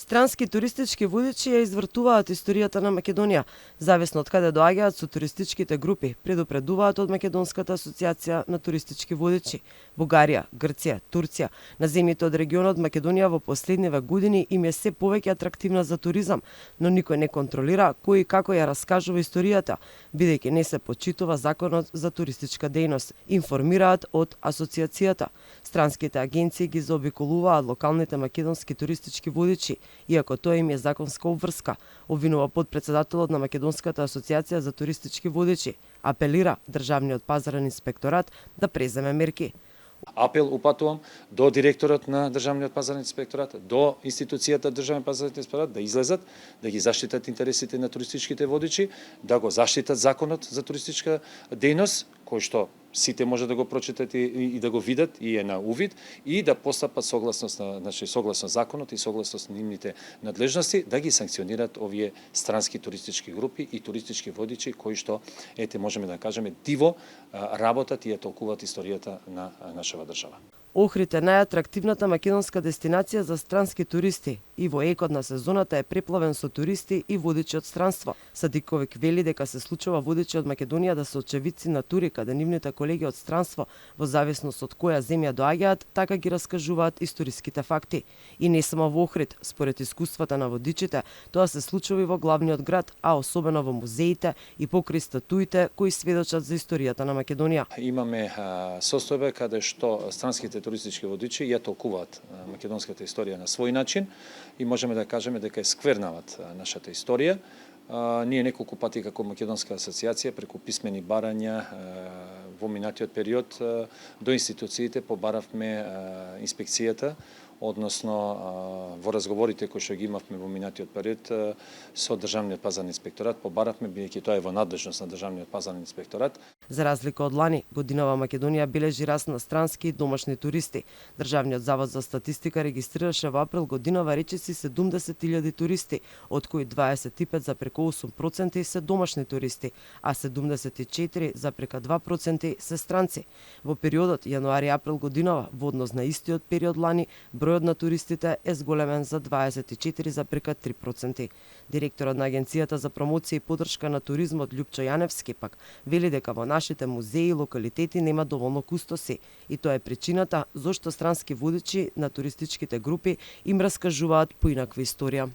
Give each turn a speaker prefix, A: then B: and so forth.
A: Странски туристички водичи ја извртуваат историјата на Македонија, зависно од каде доаѓаат со туристичките групи, предупредуваат од Македонската асоциација на туристички водичи. Бугарија, Грција, Турција, на земјите од регионот Македонија во последниве години им е се повеќе атрактивна за туризам, но никој не контролира кој и како ја раскажува историјата, бидејќи не се почитува законот за туристичка дејност, информираат од асоциацијата. Странските агенции ги заобиколуваат локалните македонски туристички водичи, иако тоа им е законска обврска, обвинува подпредседателот на Македонската асоциација за туристички водичи, апелира државниот пазарен инспекторат да преземе мерки.
B: Апел упатувам до директорот на Државниот пазарен инспекторат, до институцијата Државен пазарен инспекторат да излезат, да ги заштитат интересите на туристичките водичи, да го заштитат законот за туристичка дејност, кој што сите може да го прочитат и да го видат и е на увид, и да постапат согласно законот и согласно нивните надлежности, да ги санкционираат овие странски туристички групи и туристички водичи кои што, можеме да кажеме, диво работат и ја толкуваат историјата на нашава држава.
A: Охрид е најатрактивната македонска дестинација за странски туристи и во екот на сезоната е преплавен со туристи и водичи од странство. Садиковик вели дека се случува водичи од Македонија да се очевидци на тури каде нивните колеги од странство, во зависност од која земја доаѓаат, така ги раскажуваат историските факти. И не само во Охрид, според искуствата на водичите, тоа се случува и во главниот град, а особено во музеите и покрај статуите кои сведочат за историјата на Македонија.
B: Имаме состојба каде што странските туристички водичи ја толкуваат македонската историја на свој начин и можеме да кажеме дека е сквернават нашата историја. Ние неколку пати како Македонска асоциација преку писмени барања во минатиот период до институциите побаравме инспекцијата, односно во разговорите кои што ги имавме во минатиот период со Државниот пазарен инспекторат, побаравме, бидејќи тоа е во надлежност на Државниот пазарен инспекторат.
A: За разлика од лани, годинава Македонија бележи раст на странски и домашни туристи. Државниот завод за статистика регистрираше во април годинава речиси 70.000 туристи, од кои 25,8% се домашни туристи, а 74,2% се странци. Во периодот јануари-април годинава, во однос на истиот период лани, бројот на туристите е зголемен за 24,3%. Директорот на Агенцијата за промоција и поддршка на туризмот Љупчо Јаневски пак вели дека во нашите музеи и локалитети нема доволно кустоси и тоа е причината зошто странски водичи на туристичките групи им раскажуваат поинаква историја.